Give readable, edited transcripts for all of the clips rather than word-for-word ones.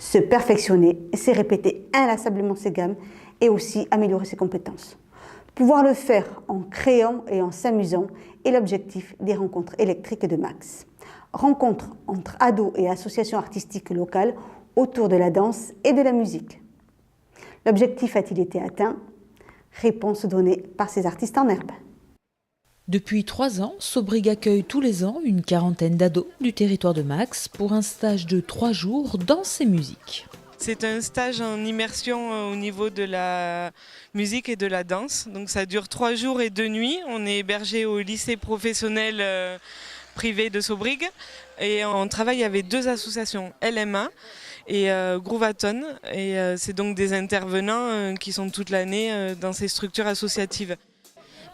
Se perfectionner, c'est répéter inlassablement ses gammes et aussi améliorer ses compétences. Pouvoir le faire en créant et en s'amusant est l'objectif des rencontres électriques de Max. Rencontres entre ados et associations artistiques locales autour de la danse et de la musique. L'objectif a-t-il été atteint? Réponse donnée par ces artistes en herbe. Depuis 3 ans, Sobrig accueille tous les ans une quarantaine d'ados du territoire de Max pour un stage de 3 jours danse et musique. C'est un stage en immersion au niveau de la musique et de la danse. Donc ça dure 3 jours et 2 nuits. On est hébergé au lycée professionnel privé de Sobrig et on travaille avec 2 associations, LMA et Groovaton. Et c'est donc des intervenants qui sont toute l'année dans ces structures associatives.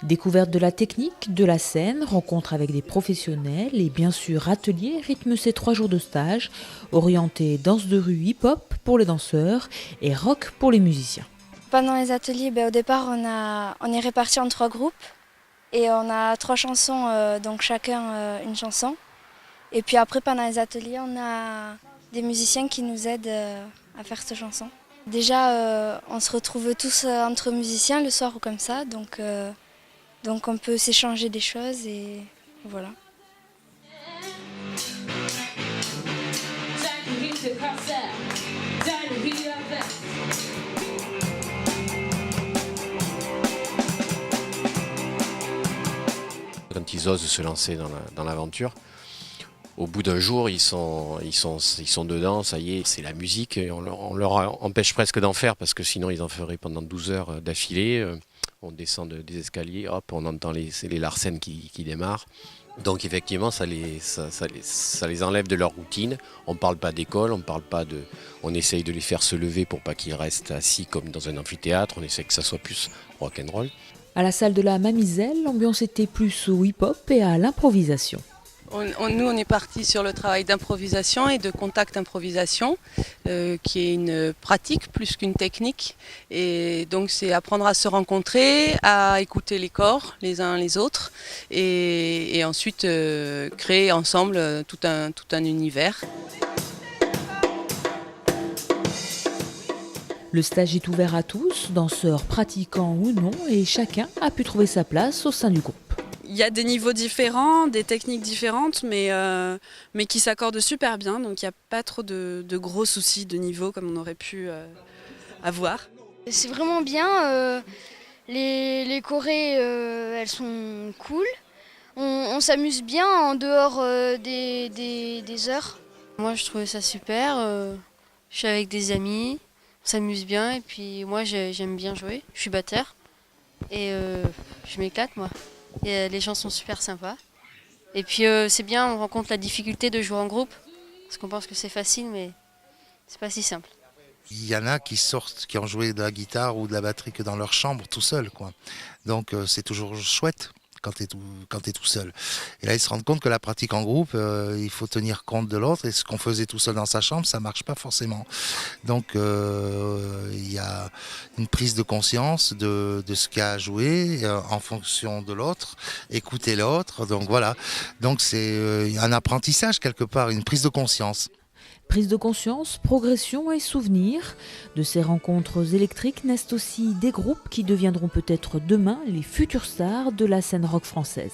Découverte de la technique, de la scène, rencontre avec des professionnels et bien sûr ateliers rythment ces 3 jours de stage, orientés danse de rue hip-hop pour les danseurs et rock pour les musiciens. Pendant les ateliers, au départ on est répartis en 3 groupes et on a 3 chansons, donc chacun une chanson. Et puis après pendant les ateliers on a des musiciens qui nous aident à faire cette chanson. Déjà on se retrouve tous entre musiciens le soir ou comme ça, donc on peut s'échanger des choses et voilà. Quand ils osent se lancer dans l'aventure, au bout d'un jour, ils sont dedans, ça y est, c'est la musique. Et on leur empêche presque d'en faire parce que sinon ils en feraient pendant 12 heures d'affilée. On descend des escaliers, hop, on entend les larcènes qui démarrent. Donc effectivement, ça les enlève de leur routine. On ne parle pas d'école, on essaye de les faire se lever pour pas qu'ils restent assis comme dans un amphithéâtre. On essaie que ça soit plus rock'n'roll. À la salle de la Mamizelle, l'ambiance était plus au hip-hop et à l'improvisation. Nous, on est parti sur le travail d'improvisation et de contact improvisation, qui est une pratique plus qu'une technique. Et donc, c'est apprendre à se rencontrer, à écouter les corps les uns les autres, et ensuite créer ensemble tout un univers. Le stage est ouvert à tous, danseurs pratiquants ou non, et chacun a pu trouver sa place au sein du groupe. Il y a des niveaux différents, des techniques différentes, mais qui s'accordent super bien. Donc il n'y a pas trop de gros soucis de niveau comme on aurait pu avoir. C'est vraiment bien. Les chorés, elles sont cool. On s'amuse bien en dehors des heures. Moi, je trouvais ça super. Je suis avec des amis, on s'amuse bien. Et puis moi, j'aime bien jouer. Je suis batteur et je m'éclate, moi. Et les gens sont super sympas. Et puis c'est bien, on rencontre la difficulté de jouer en groupe. Parce qu'on pense que c'est facile, mais c'est pas si simple. Il y en a qui sortent, qui ont joué de la guitare ou de la batterie que dans leur chambre tout seul, quoi. Donc c'est toujours chouette quand tu es tout seul. Et là, ils se rendent compte que la pratique en groupe, il faut tenir compte de l'autre. Et ce qu'on faisait tout seul dans sa chambre, ça marche pas forcément. Donc il y a une prise de conscience de ce qu'il y a à jouer en fonction de l'autre, écouter l'autre. Donc voilà. Donc c'est un apprentissage quelque part, une prise de conscience. Prise de conscience, progression et souvenirs. De ces rencontres électriques naissent aussi des groupes qui deviendront peut-être demain les futures stars de la scène rock française.